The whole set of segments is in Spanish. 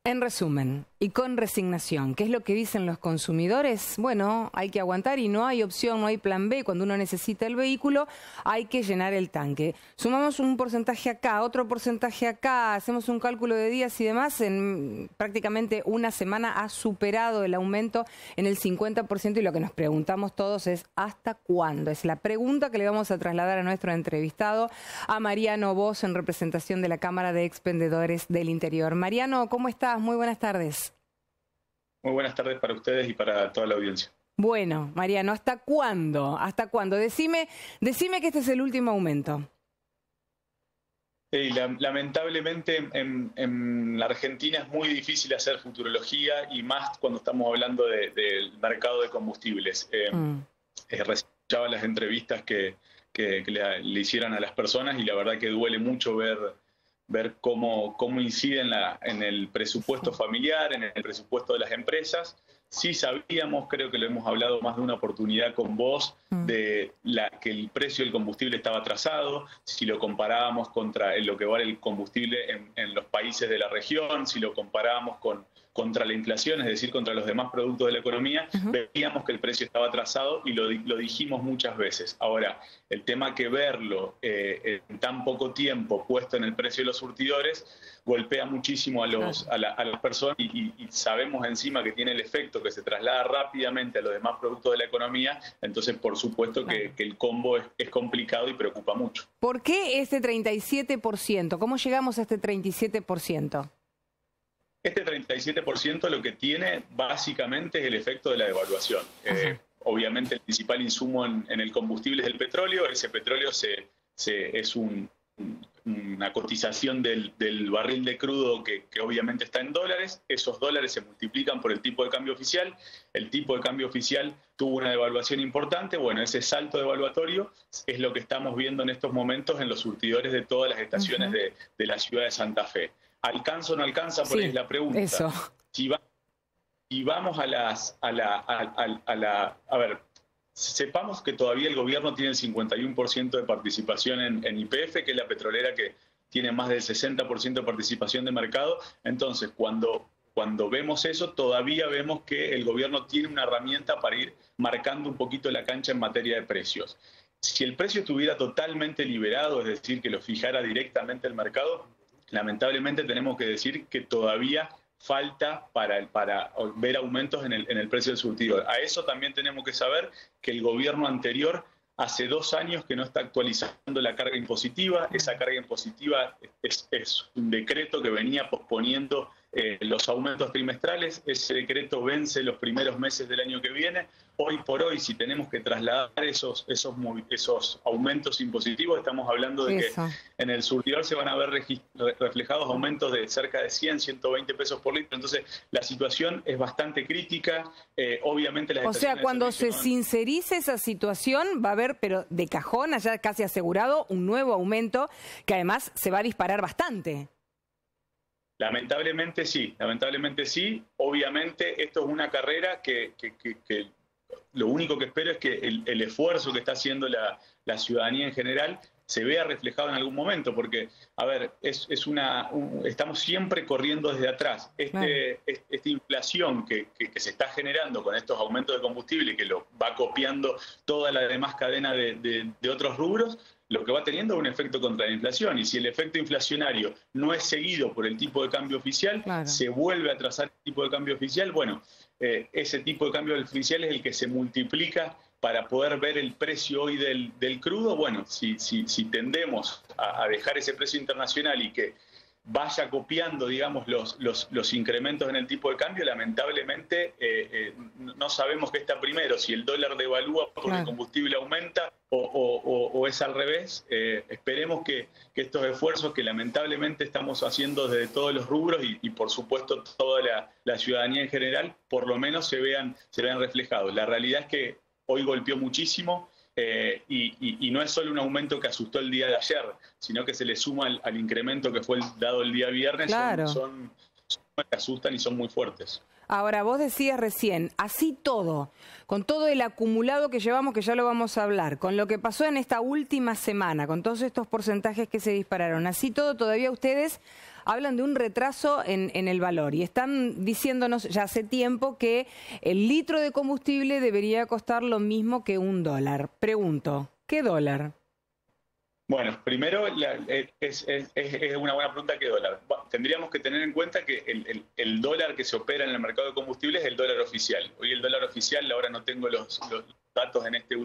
En resumen, y con resignación, ¿qué es lo que dicen los consumidores? Bueno, hay que aguantar y no hay opción, no hay plan B. Cuando uno necesita el vehículo, hay que llenar el tanque. Sumamos un porcentaje acá, otro porcentaje acá, hacemos un cálculo de días y demás. En prácticamente una semana ha superado el aumento en el 50% y lo que nos preguntamos todos es ¿hasta cuándo? Es la pregunta que le vamos a trasladar a nuestro entrevistado, a Mariano Bosch, en representación de la Cámara de Expendedores del Interior. Mariano, ¿cómo estás? Muy buenas tardes. Muy buenas tardes para ustedes y para toda la audiencia. Bueno, Mariano, ¿hasta cuándo? ¿Hasta cuándo? Decime que este es el último aumento. Lamentablemente en la Argentina es muy difícil hacer futurología y más cuando estamos hablando del mercado de combustibles. Recién escuchaba las entrevistas que le hicieran a las personas y la verdad que duele mucho ver cómo incide en el presupuesto familiar, en el presupuesto de las empresas. Sí sabíamos, creo que lo hemos hablado más de una oportunidad con vos, que el precio del combustible estaba atrasado, si lo comparábamos contra lo que vale el combustible en los países de la región, si lo comparábamos contra la inflación, es decir, contra los demás productos de la economía, veíamos que el precio estaba atrasado y lo dijimos muchas veces. Ahora, el tema que verlo en tan poco tiempo puesto en el precio de los surtidores golpea muchísimo a las personas y sabemos encima que tiene el efecto que se traslada rápidamente a los demás productos de la economía, entonces por supuesto que el combo es complicado y preocupa mucho. ¿Por qué este 37%? ¿Cómo llegamos a este 37%? Este 37% lo que tiene básicamente es el efecto de la devaluación. Obviamente el principal insumo en el combustible es el petróleo. Ese petróleo es una cotización del barril de crudo que obviamente está en dólares. Esos dólares se multiplican por el tipo de cambio oficial. El tipo de cambio oficial tuvo una devaluación importante. Bueno, ese salto devaluatorio es lo que estamos viendo en estos momentos en los surtidores de todas las estaciones de la ciudad de Santa Fe. ¿Alcanza o no alcanza? Por ahí es la pregunta. Eso. Si vamos a ver, sepamos que todavía el gobierno tiene el 51% de participación en YPF, que es la petrolera que tiene más del 60% de participación de mercado. Entonces, cuando vemos eso, todavía vemos que el gobierno tiene una herramienta para ir marcando un poquito la cancha en materia de precios. Si el precio estuviera totalmente liberado, es decir, que lo fijara directamente el mercado, lamentablemente tenemos que decir que todavía falta para ver aumentos en el precio del surtidor. A eso también tenemos que saber que el gobierno anterior hace 2 años que no está actualizando la carga impositiva. Esa carga impositiva es un decreto que venía posponiendo los aumentos trimestrales. Ese decreto vence los primeros meses del año que viene. Hoy por hoy, si tenemos que trasladar esos aumentos impositivos, estamos hablando de que en el surtidor se van a ver reflejados aumentos de cerca de 100, 120 pesos por litro. Entonces, la situación es bastante crítica. Obviamente las estaciones... O sea, cuando se sincerice esa situación, va a haber, pero de cajón, allá casi asegurado, un nuevo aumento que además se va a disparar bastante. Lamentablemente sí. Obviamente esto es una carrera que lo único que espero es que el esfuerzo que está haciendo la ciudadanía en general se vea reflejado en algún momento, porque, a ver, estamos siempre corriendo desde atrás. Esta inflación que se está generando con estos aumentos de combustible, que lo va copiando toda la demás cadena de otros rubros, lo que va teniendo es un efecto contra la inflación. Y si el efecto inflacionario no es seguido por el tipo de cambio oficial, se vuelve a atrasar el tipo de cambio oficial. Bueno, ese tipo de cambio oficial es el que se multiplica para poder ver el precio hoy del crudo. Bueno, si tendemos a dejar ese precio internacional y que vaya copiando, digamos, los incrementos en el tipo de cambio, lamentablemente no sabemos qué está primero, si el dólar devalúa porque el combustible aumenta o es al revés. Esperemos que estos esfuerzos que lamentablemente estamos haciendo desde todos los rubros y por supuesto toda la ciudadanía en general, por lo menos se vean reflejados. La realidad es que hoy golpeó muchísimo. Y no es solo un aumento que asustó el día de ayer, sino que se le suma al incremento que fue dado el día viernes. Son que asustan y son muy fuertes. Ahora, vos decías recién, así todo, con todo el acumulado que llevamos, que ya lo vamos a hablar, con lo que pasó en esta última semana, con todos estos porcentajes que se dispararon, así todo, todavía ustedes hablan de un retraso en el valor y están diciéndonos ya hace tiempo que el litro de combustible debería costar lo mismo que $1. Pregunto, ¿qué dólar? Bueno, primero es una buena pregunta, ¿qué dólar? Tendríamos que tener en cuenta que el dólar que se opera en el mercado de combustibles es el dólar oficial. Hoy el dólar oficial, ahora no tengo los datos en estos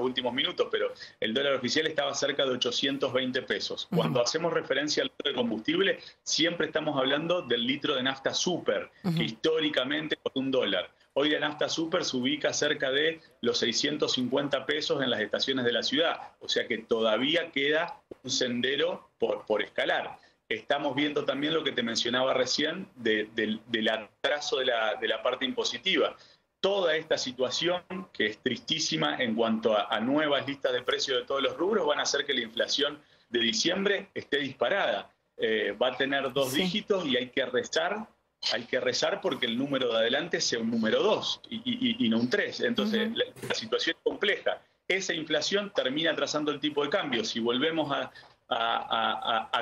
últimos minutos, pero el dólar oficial estaba cerca de 820 pesos. Cuando hacemos referencia al dólar de combustible, siempre estamos hablando del litro de nafta super, que históricamente es $1. Hoy la nafta super se ubica cerca de los 650 pesos en las estaciones de la ciudad, o sea que todavía queda un sendero por escalar. Estamos viendo también lo que te mencionaba recién del atraso de la parte impositiva. Toda esta situación, que es tristísima en cuanto a nuevas listas de precios de todos los rubros, van a hacer que la inflación de diciembre esté disparada. Va a tener 2 dígitos y hay que rezar porque el número de adelante sea un número 2 y no un 3. Entonces, la situación es compleja. Esa inflación termina trazando el tipo de cambio. Si volvemos a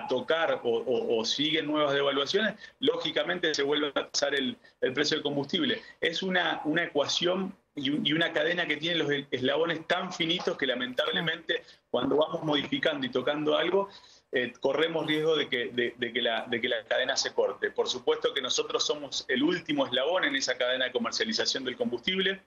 tocar o siguen nuevas devaluaciones, lógicamente se vuelve a trazar el precio del combustible. Es una ecuación y una cadena que tiene los eslabones tan finitos que lamentablemente cuando vamos modificando y tocando algo, corremos riesgo de que la cadena se corte. Por supuesto que nosotros somos el último eslabón en esa cadena de comercialización del combustible.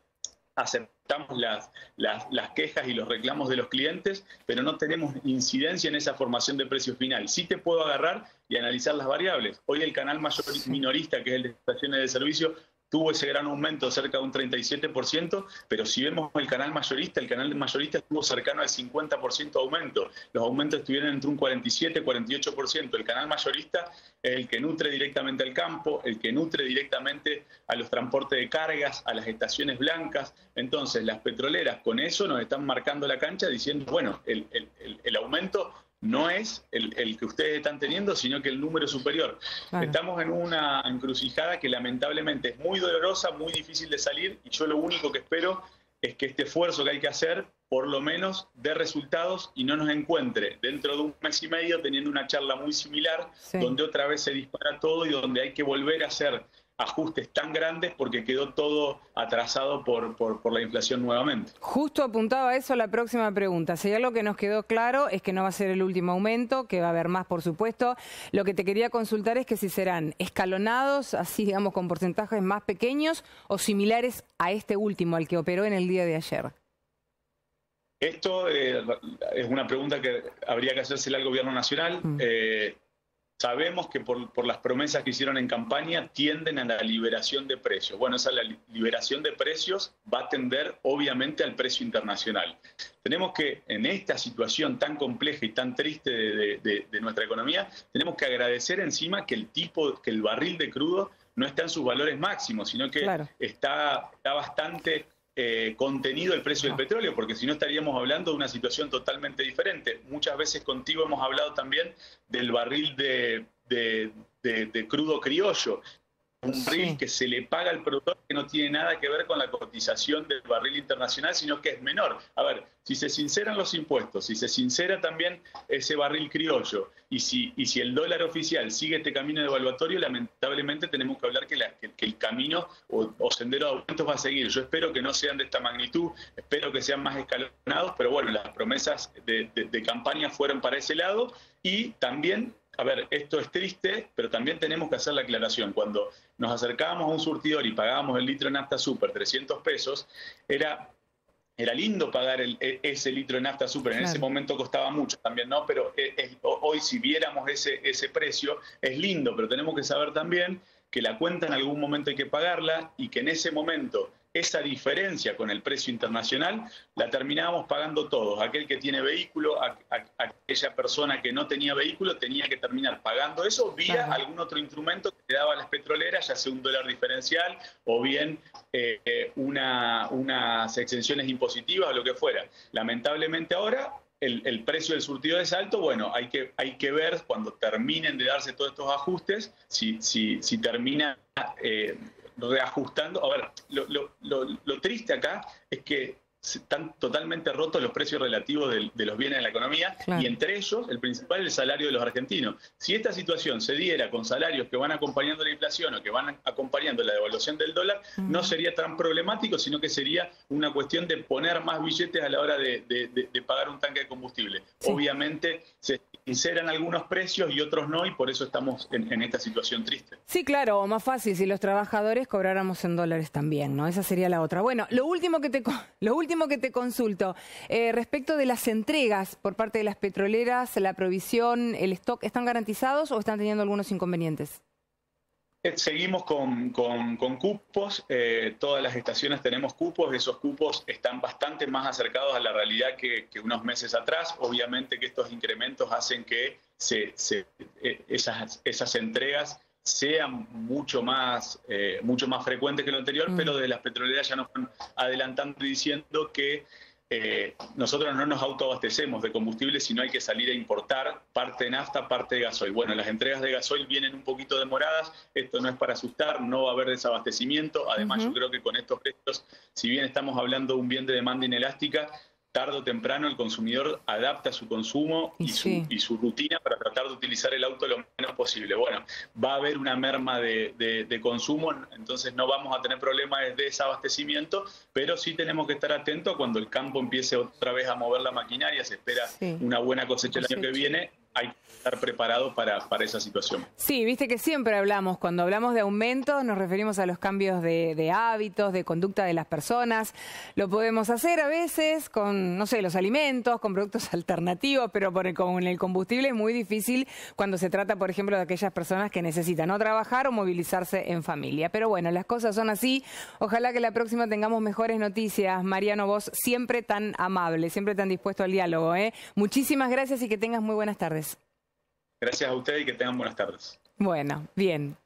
Aceptamos las quejas y los reclamos de los clientes, pero no tenemos incidencia en esa formación de precio final. Sí te puedo agarrar y analizar las variables. Hoy el canal minorista, que es el de estaciones de servicio, tuvo ese gran aumento, cerca de un 37%, pero si vemos el canal mayorista estuvo cercano al 50% de aumento. Los aumentos estuvieron entre un 47 y 48%. El canal mayorista es el que nutre directamente al campo, el que nutre directamente a los transportes de cargas, a las estaciones blancas. Entonces, las petroleras con eso nos están marcando la cancha diciendo, bueno, el aumento no es el que ustedes están teniendo, sino que el número superior. Claro. Estamos en una encrucijada que lamentablemente es muy dolorosa, muy difícil de salir, y yo lo único que espero es que este esfuerzo que hay que hacer, por lo menos, dé resultados y no nos encuentre dentro de un mes y medio teniendo una charla muy similar, donde otra vez se dispara todo y donde hay que volver a hacer ajustes tan grandes porque quedó todo atrasado por la inflación nuevamente. Justo apuntaba a eso la próxima pregunta. Si hay algo que nos quedó claro es que no va a ser el último aumento, que va a haber más, por supuesto. Lo que te quería consultar es que si serán escalonados, así digamos con porcentajes más pequeños o similares a este último, al que operó en el día de ayer. Esto es una pregunta que habría que hacérsela al gobierno nacional. Sabemos que por las promesas que hicieron en campaña tienden a la liberación de precios. Bueno, esa la liberación de precios va a tender obviamente al precio internacional. Tenemos que, en esta situación tan compleja y tan triste de nuestra economía, tenemos que agradecer encima que el barril de crudo no está en sus valores máximos, sino que está bastante contenido el precio del petróleo, porque si no estaríamos hablando de una situación totalmente diferente. Muchas veces contigo hemos hablado también del barril de crudo criollo, un barril que se le paga al productor que no tiene nada que ver con la cotización del barril internacional, sino que es menor. A ver, si se sinceran los impuestos, si se sincera también ese barril criollo, y si el dólar oficial sigue este camino devaluatorio, lamentablemente tenemos que hablar que el camino o sendero de aumentos va a seguir. Yo espero que no sean de esta magnitud, espero que sean más escalonados, pero bueno, las promesas de campaña fueron para ese lado. Y también, a ver, esto es triste, pero también tenemos que hacer la aclaración. Cuando nos acercábamos a un surtidor y pagábamos el litro de nafta super 300 pesos, era lindo pagar ese litro de nafta super. En ese momento costaba mucho también, ¿no? Pero hoy, si viéramos ese precio, es lindo, pero tenemos que saber también que la cuenta en algún momento hay que pagarla y que en ese momento esa diferencia con el precio internacional la terminábamos pagando todos. Aquel que tiene vehículo, aquella persona que no tenía vehículo, tenía que terminar pagando eso vía algún otro instrumento que te daban las petroleras, ya sea un dólar diferencial o bien unas exenciones impositivas o lo que fuera. Lamentablemente ahora el precio del surtido es alto, bueno, hay que ver cuando terminen de darse todos estos ajustes, si termina reajustando. A ver, lo triste acá es que están totalmente rotos los precios relativos de los bienes de la economía, claro. Y entre ellos, el principal es el salario de los argentinos. Si esta situación se diera con salarios que van acompañando la inflación o que van acompañando la devaluación del dólar, no sería tan problemático, sino que sería una cuestión de poner más billetes a la hora de pagar un tanque de combustible. Sí. Obviamente se sinceran algunos precios y otros no, y por eso estamos en esta situación triste. Sí, claro, o más fácil si los trabajadores cobráramos en dólares también, ¿no? Esa sería la otra. Bueno, lo último que te consulto, respecto de las entregas por parte de las petroleras, la provisión, el stock, ¿están garantizados o están teniendo algunos inconvenientes? Seguimos con cupos, todas las estaciones tenemos cupos, esos cupos están bastante más acercados a la realidad que unos meses atrás. Obviamente que estos incrementos hacen que esas entregas sean mucho más frecuentes que lo anterior, pero de las petroleras ya nos están adelantando y diciendo que nosotros no nos autoabastecemos de combustible, sino hay que salir a importar parte de nafta, parte de gasoil. Bueno, las entregas de gasoil vienen un poquito demoradas, esto no es para asustar, no va a haber desabastecimiento. Además, yo creo que con estos precios, si bien estamos hablando de un bien de demanda inelástica, tarde o temprano el consumidor adapta su consumo y su rutina para tratar de utilizar el auto lo menos posible. Bueno, va a haber una merma de consumo, entonces no vamos a tener problemas de desabastecimiento, pero sí tenemos que estar atentos cuando el campo empiece otra vez a mover la maquinaria, se espera una buena cosecha el año que viene. Hay que estar preparados para esa situación. Sí, viste que siempre hablamos, cuando hablamos de aumentos, nos referimos a los cambios de hábitos, de conducta de las personas. Lo podemos hacer a veces con, no sé, los alimentos, con productos alternativos, pero con el combustible es muy difícil cuando se trata, por ejemplo, de aquellas personas que necesitan o trabajar o movilizarse en familia. Pero bueno, las cosas son así. Ojalá que la próxima tengamos mejores noticias. Mariano, vos siempre tan amable, siempre tan dispuesto al diálogo, ¿eh? Muchísimas gracias y que tengas muy buenas tardes. Gracias a ustedes y que tengan buenas tardes. Bueno, bien.